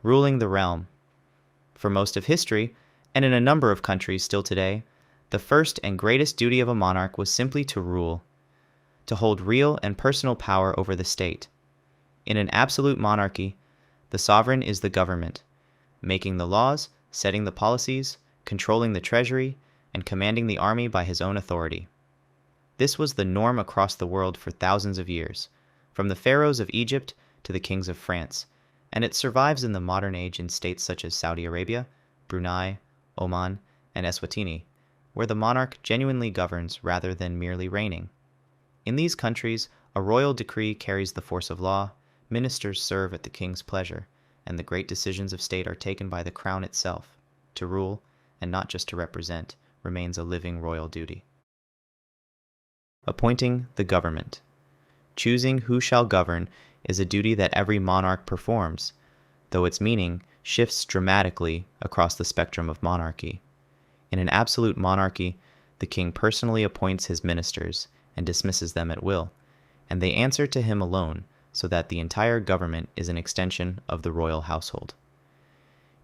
ruling the realm. For most of history, and in a number of countries still today, the first and greatest duty of a monarch was simply to rule, to hold real and personal power over the state. In an absolute monarchy, the sovereign is the government, making the laws, setting the policies, controlling the treasury, and commanding the army by his own authority. This was the norm across the world for thousands of years, from the pharaohs of Egypt to the kings of France, and it survives in the modern age in states such as Saudi Arabia, Brunei, Oman, and Eswatini, where the monarch genuinely governs rather than merely reigning. In these countries, a royal decree carries the force of law, ministers serve at the king's pleasure, and the great decisions of state are taken by the crown itself. To rule, and not just to represent, remains a living royal duty. Appointing the government. Choosing who shall govern is a duty that every monarch performs, though its meaning shifts dramatically across the spectrum of monarchy. In an absolute monarchy, the king personally appoints his ministers and dismisses them at will, and they answer to him alone, so that the entire government is an extension of the royal household.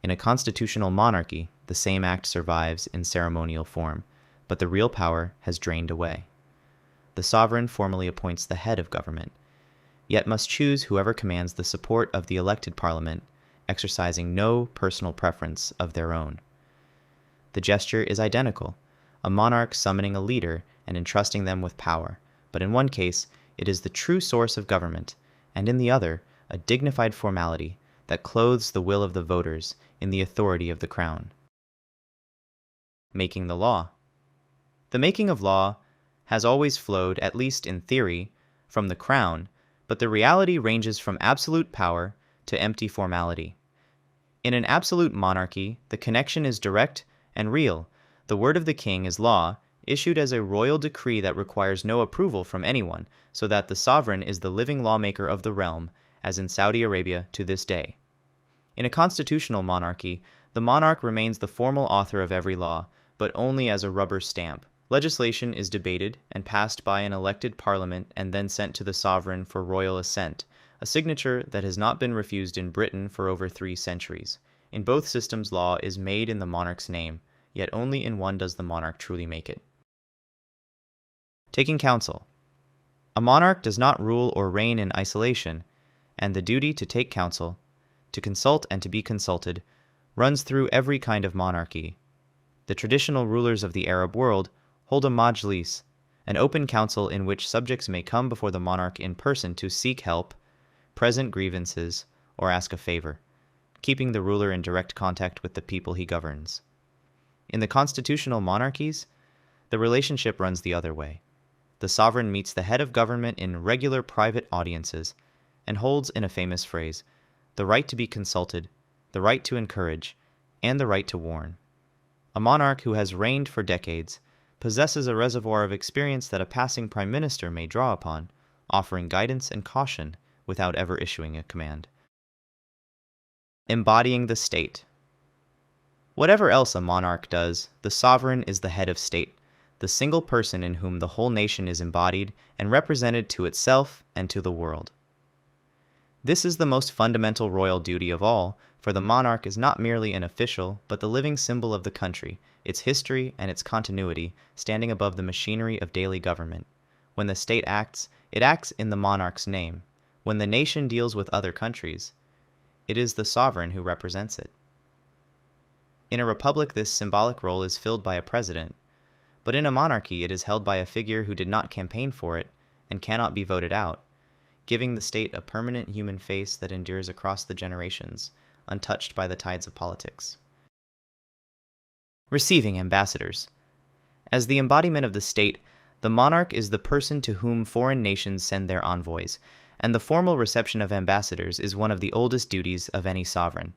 In a constitutional monarchy, the same act survives in ceremonial form, but the real power has drained away. The sovereign formally appoints the head of government, yet must choose whoever commands the support of the elected parliament, exercising no personal preference of their own. The gesture is identical, a monarch summoning a leader and entrusting them with power, but in one case, it is the true source of government, and in the other, a dignified formality that clothes the will of the voters in the authority of the crown. Making the law. The making of law has always flowed, at least in theory, from the crown, but the reality ranges from absolute power to empty formality. In an absolute monarchy, the connection is direct and real. The word of the king is law, issued as a royal decree that requires no approval from anyone, so that the sovereign is the living lawmaker of the realm, as in Saudi Arabia to this day. In a constitutional monarchy, the monarch remains the formal author of every law, but only as a rubber stamp. Legislation is debated and passed by an elected parliament and then sent to the sovereign for royal assent, a signature that has not been refused in Britain for over 3 centuries. In both systems, law is made in the monarch's name, yet only in one does the monarch truly make it. Taking counsel. A monarch does not rule or reign in isolation, and the duty to take counsel, to consult and to be consulted, runs through every kind of monarchy. The traditional rulers of the Arab world hold a majlis, an open council in which subjects may come before the monarch in person to seek help, present grievances, or ask a favor, keeping the ruler in direct contact with the people he governs. In the constitutional monarchies, the relationship runs the other way. The sovereign meets the head of government in regular private audiences and holds, in a famous phrase, the right to be consulted, the right to encourage, and the right to warn. A monarch who has reigned for decades possesses a reservoir of experience that a passing prime minister may draw upon, offering guidance and caution without ever issuing a command. Embodying the state. Whatever else a monarch does, the sovereign is the head of state, the single person in whom the whole nation is embodied and represented to itself and to the world. This is the most fundamental royal duty of all, for the monarch is not merely an official, but the living symbol of the country, its history and its continuity, standing above the machinery of daily government. When the state acts, it acts in the monarch's name. When the nation deals with other countries, it is the sovereign who represents it. In a republic, this symbolic role is filled by a president, but in a monarchy, it is held by a figure who did not campaign for it and cannot be voted out, giving the state a permanent human face that endures across the generations, untouched by the tides of politics. Receiving ambassadors. As the embodiment of the state, the monarch is the person to whom foreign nations send their envoys, and the formal reception of ambassadors is one of the oldest duties of any sovereign.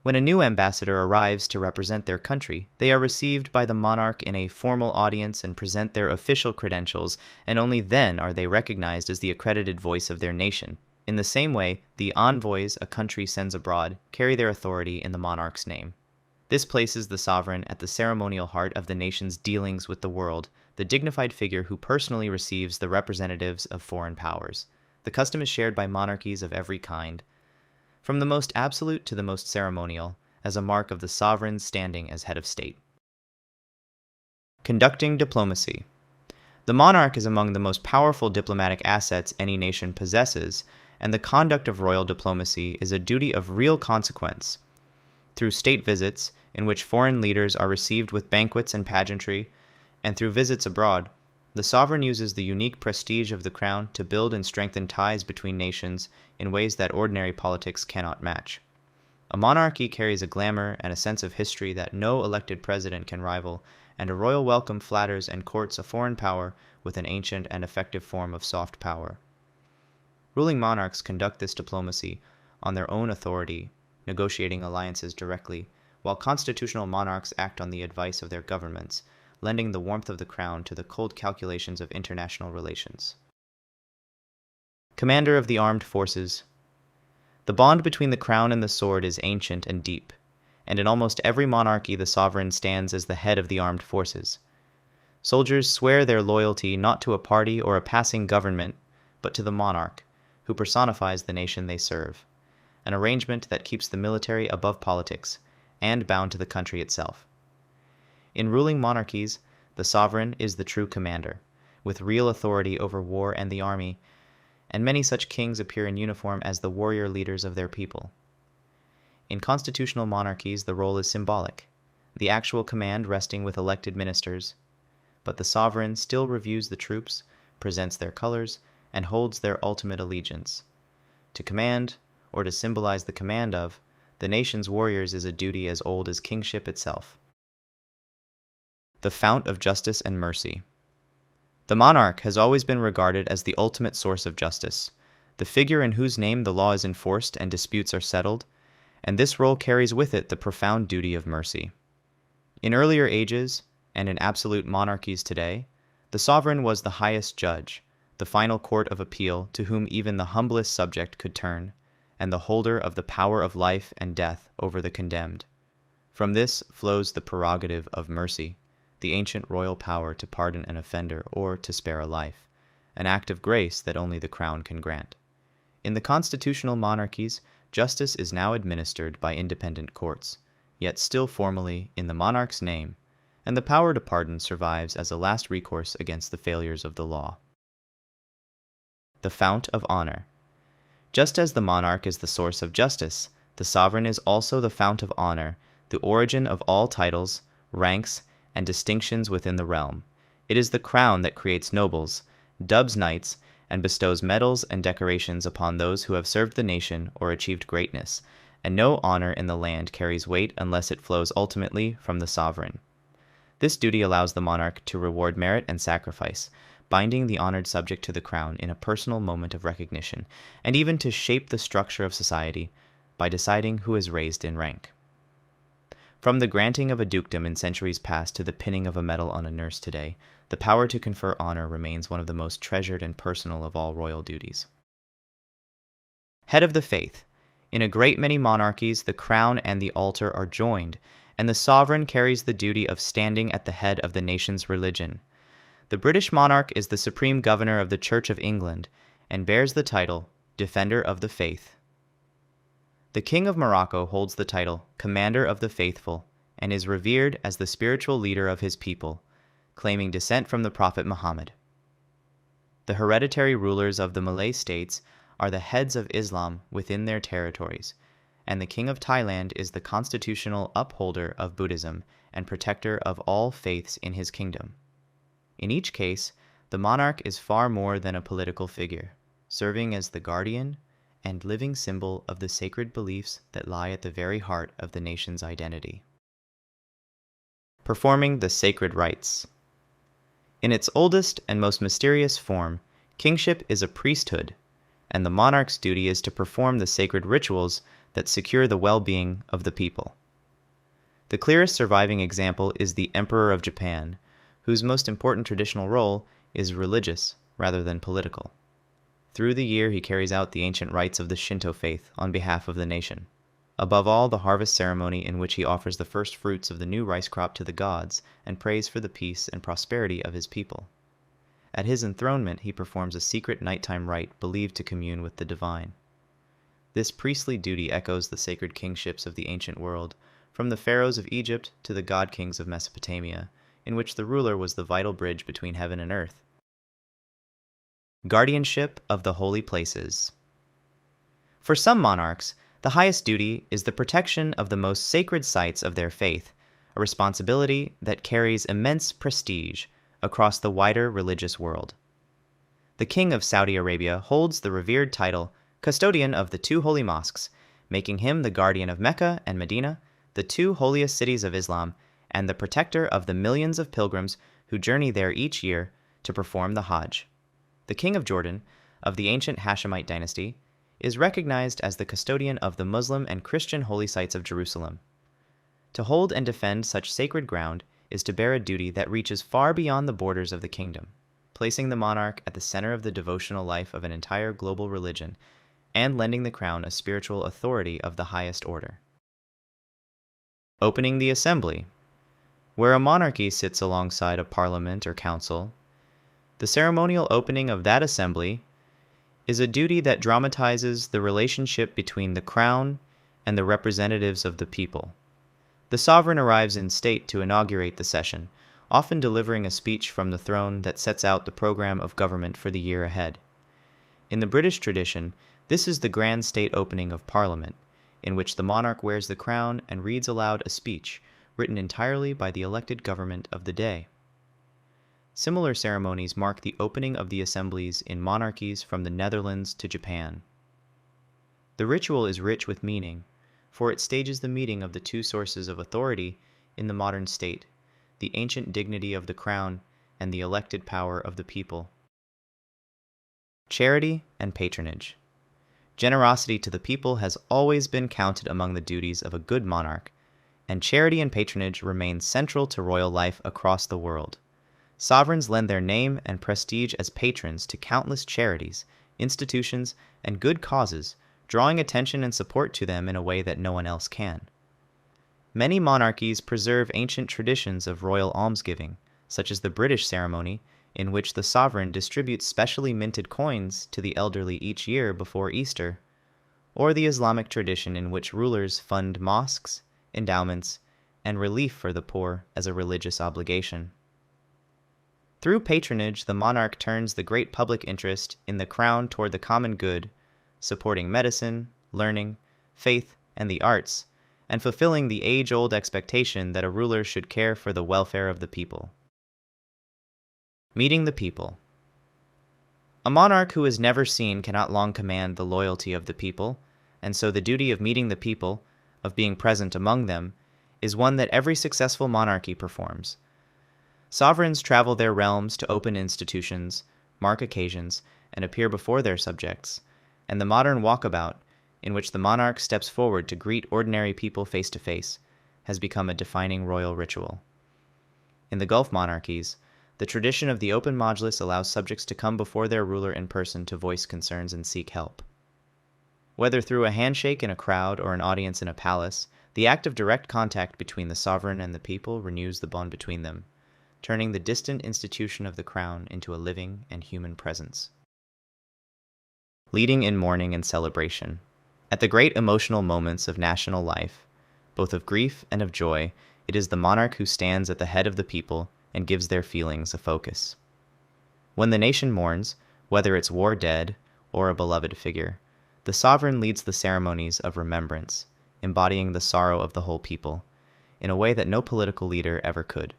When a new ambassador arrives to represent their country, they are received by the monarch in a formal audience and present their official credentials, and only then are they recognized as the accredited voice of their nation. In the same way, the envoys a country sends abroad carry their authority in the monarch's name. This places the sovereign at the ceremonial heart of the nation's dealings with the world, the dignified figure who personally receives the representatives of foreign powers. The custom is shared by monarchies of every kind. from the most absolute to the most ceremonial, as a mark of the sovereign's standing as head of state. Conducting diplomacy. The monarch is among the most powerful diplomatic assets any nation possesses, and the conduct of royal diplomacy is a duty of real consequence. Through state visits, in which foreign leaders are received with banquets and pageantry, and through visits abroad, the sovereign uses the unique prestige of the crown to build and strengthen ties between nations in ways that ordinary politics cannot match. A monarchy carries a glamour and a sense of history that no elected president can rival, and a royal welcome flatters and courts a foreign power with an ancient and effective form of soft power. Ruling monarchs conduct this diplomacy on their own authority, negotiating alliances directly, while constitutional monarchs act on the advice of their governments, lending the warmth of the crown to the cold calculations of international relations. Commander of the Armed Forces. The bond between the crown and the sword is ancient and deep, and in almost every monarchy the sovereign stands as the head of the armed forces. Soldiers swear their loyalty not to a party or a passing government, but to the monarch, who personifies the nation they serve, an arrangement that keeps the military above politics and bound to the country itself. In ruling monarchies, the sovereign is the true commander, with real authority over war and the army, and many such kings appear in uniform as the warrior leaders of their people. In constitutional monarchies, the role is symbolic, the actual command resting with elected ministers, but the sovereign still reviews the troops, presents their colors, and holds their ultimate allegiance. To command, or to symbolize the command of, the nation's warriors is a duty as old as kingship itself. The fount of justice and mercy. The monarch has always been regarded as the ultimate source of justice, the figure in whose name the law is enforced and disputes are settled, and this role carries with it the profound duty of mercy. In earlier ages, and in absolute monarchies today, the sovereign was the highest judge, the final court of appeal to whom even the humblest subject could turn, and the holder of the power of life and death over the condemned. From this flows the prerogative of mercy, the ancient royal power to pardon an offender or to spare a life, an act of grace that only the crown can grant. In the constitutional monarchies, justice is now administered by independent courts, yet still formally in the monarch's name, and the power to pardon survives as a last recourse against the failures of the law. The Fount of Honour. Just as the monarch is the source of justice, the sovereign is also the fount of honor, the origin of all titles, ranks, and distinctions within the realm. It is the crown that creates nobles, dubs knights, and bestows medals and decorations upon those who have served the nation or achieved greatness, and no honor in the land carries weight unless it flows ultimately from the sovereign. This duty allows the monarch to reward merit and sacrifice, binding the honored subject to the crown in a personal moment of recognition, and even to shape the structure of society by deciding who is raised in rank. From the granting of a dukedom in centuries past to the pinning of a medal on a nurse today, the power to confer honor remains one of the most treasured and personal of all royal duties. Head of the faith. In a great many monarchies, the crown and the altar are joined, and the sovereign carries the duty of standing at the head of the nation's religion. The British monarch is the supreme governor of the Church of England, and bears the title Defender of the Faith. The King of Morocco holds the title Commander of the Faithful, and is revered as the spiritual leader of his people, claiming descent from the Prophet Muhammad. The hereditary rulers of the Malay states are the heads of Islam within their territories, and the King of Thailand is the constitutional upholder of Buddhism and protector of all faiths in his kingdom. In each case, the monarch is far more than a political figure, serving as the guardian and living symbol of the sacred beliefs that lie at the very heart of the nation's identity. Performing the sacred rites. In its oldest and most mysterious form, kingship is a priesthood, and the monarch's duty is to perform the sacred rituals that secure the well-being of the people. The clearest surviving example is the Emperor of Japan, whose most important traditional role is religious rather than political. Through the year, he carries out the ancient rites of the Shinto faith on behalf of the nation. Above all, the harvest ceremony in which he offers the first fruits of the new rice crop to the gods and prays for the peace and prosperity of his people. At his enthronement, he performs a secret nighttime rite believed to commune with the divine. This priestly duty echoes the sacred kingships of the ancient world, from the pharaohs of Egypt to the god-kings of Mesopotamia, in which the ruler was the vital bridge between heaven and earth. Guardianship of the holy places. For some monarchs, the highest duty is the protection of the most sacred sites of their faith, a responsibility that carries immense prestige across the wider religious world. The King of Saudi Arabia holds the revered title Custodian of the Two Holy Mosques, making him the guardian of Mecca and Medina, the two holiest cities of Islam, and the protector of the millions of pilgrims who journey there each year to perform the Hajj. The King of Jordan, of the ancient Hashemite dynasty, is recognized as the custodian of the Muslim and Christian holy sites of Jerusalem. To hold and defend such sacred ground is to bear a duty that reaches far beyond the borders of the kingdom, placing the monarch at the center of the devotional life of an entire global religion, and lending the crown a spiritual authority of the highest order. Opening the assembly. Where a monarchy sits alongside a parliament or council, the ceremonial opening of that assembly is a duty that dramatizes the relationship between the crown and the representatives of the people. The sovereign arrives in state to inaugurate the session, often delivering a speech from the throne that sets out the program of government for the year ahead. In the British tradition, this is the grand state opening of Parliament, in which the monarch wears the crown and reads aloud a speech written entirely by the elected government of the day. Similar ceremonies mark the opening of the assemblies in monarchies from the Netherlands to Japan. The ritual is rich with meaning, for it stages the meeting of the two sources of authority in the modern state, the ancient dignity of the crown and the elected power of the people. Charity and patronage. Generosity to the people has always been counted among the duties of a good monarch, and charity and patronage remain central to royal life across the world. Sovereigns lend their name and prestige as patrons to countless charities, institutions, and good causes, drawing attention and support to them in a way that no one else can. Many monarchies preserve ancient traditions of royal almsgiving, such as the British ceremony, in which the sovereign distributes specially minted coins to the elderly each year before Easter, or the Islamic tradition in which rulers fund mosques, endowments, and relief for the poor as a religious obligation. Through patronage, the monarch turns the great public interest in the crown toward the common good, supporting medicine, learning, faith, and the arts, and fulfilling the age-old expectation that a ruler should care for the welfare of the people. Meeting the people. A monarch who is never seen cannot long command the loyalty of the people, and so the duty of meeting the people, of being present among them, is one that every successful monarchy performs. Sovereigns travel their realms to open institutions, mark occasions, and appear before their subjects, and the modern walkabout, in which the monarch steps forward to greet ordinary people face to face, has become a defining royal ritual. In the Gulf monarchies, the tradition of the open majlis allows subjects to come before their ruler in person to voice concerns and seek help. Whether through a handshake in a crowd or an audience in a palace, the act of direct contact between the sovereign and the people renews the bond between them, turning the distant institution of the crown into a living and human presence. Leading in mourning and celebration. At the great emotional moments of national life, both of grief and of joy, it is the monarch who stands at the head of the people and gives their feelings a focus. When the nation mourns, whether it's war dead or a beloved figure, the sovereign leads the ceremonies of remembrance, embodying the sorrow of the whole people, in a way that no political leader ever could.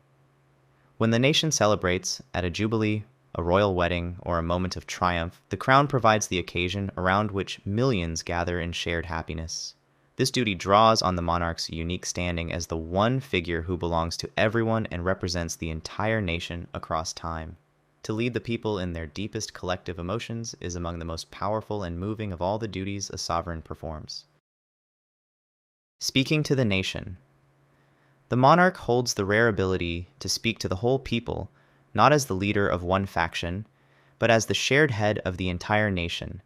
When the nation celebrates, at a jubilee, a royal wedding, or a moment of triumph, the crown provides the occasion around which millions gather in shared happiness. This duty draws on the monarch's unique standing as the one figure who belongs to everyone and represents the entire nation across time. To lead the people in their deepest collective emotions is among the most powerful and moving of all the duties a sovereign performs. Speaking to the nation. The monarch holds the rare ability to speak to the whole people, not as the leader of one faction, but as the shared head of the entire nation,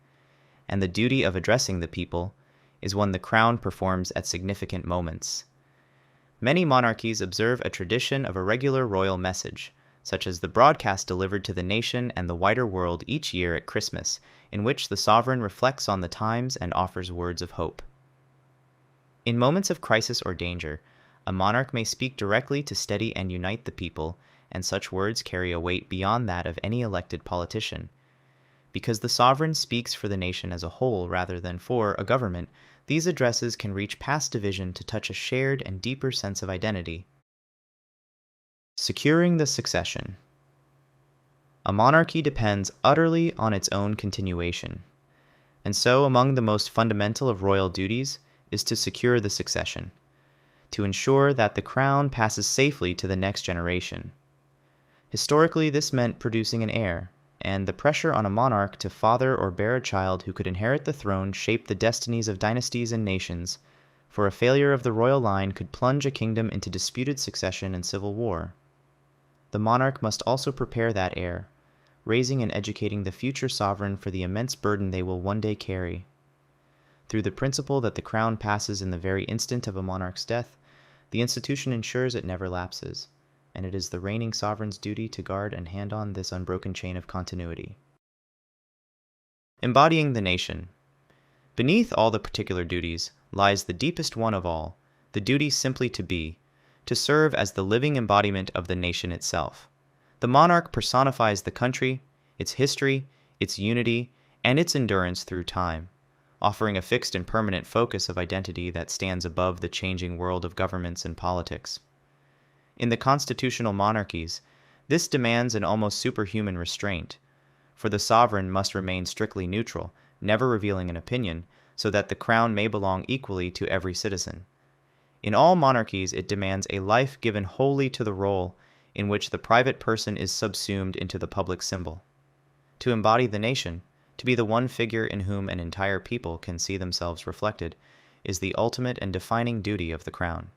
and the duty of addressing the people is one the crown performs at significant moments. Many monarchies observe a tradition of a regular royal message, such as the broadcast delivered to the nation and the wider world each year at Christmas, in which the sovereign reflects on the times and offers words of hope. In moments of crisis or danger, a monarch may speak directly to steady and unite the people, and such words carry a weight beyond that of any elected politician. Because the sovereign speaks for the nation as a whole rather than for a government, these addresses can reach past division to touch a shared and deeper sense of identity. Securing the succession. A monarchy depends utterly on its own continuation, and so among the most fundamental of royal duties is to secure the succession, to ensure that the crown passes safely to the next generation. Historically, this meant producing an heir, and the pressure on a monarch to father or bear a child who could inherit the throne shaped the destinies of dynasties and nations, for a failure of the royal line could plunge a kingdom into disputed succession and civil war. The monarch must also prepare that heir, raising and educating the future sovereign for the immense burden they will one day carry. Through the principle that the crown passes in the very instant of a monarch's death, the institution ensures it never lapses, and it is the reigning sovereign's duty to guard and hand on this unbroken chain of continuity. Embodying the Nation. Beneath all the particular duties lies the deepest one of all, the duty simply to be, to serve as the living embodiment of the nation itself. The monarch personifies the country, its history, its unity, and its endurance through time, offering a fixed and permanent focus of identity that stands above the changing world of governments and politics. In the constitutional monarchies, this demands an almost superhuman restraint, for the sovereign must remain strictly neutral, never revealing an opinion, so that the crown may belong equally to every citizen. In all monarchies, it demands a life given wholly to the role in which the private person is subsumed into the public symbol. To embody the nation, to be the one figure in whom an entire people can see themselves reflected, is the ultimate and defining duty of the crown.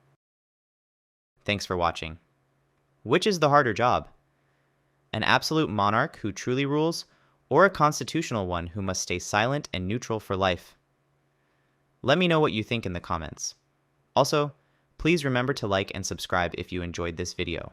Thanks for watching. Which is the harder job? An absolute monarch who truly rules, or a constitutional one who must stay silent and neutral for life? Let me know what you think in the comments. Also, please remember to like and subscribe if you enjoyed this video.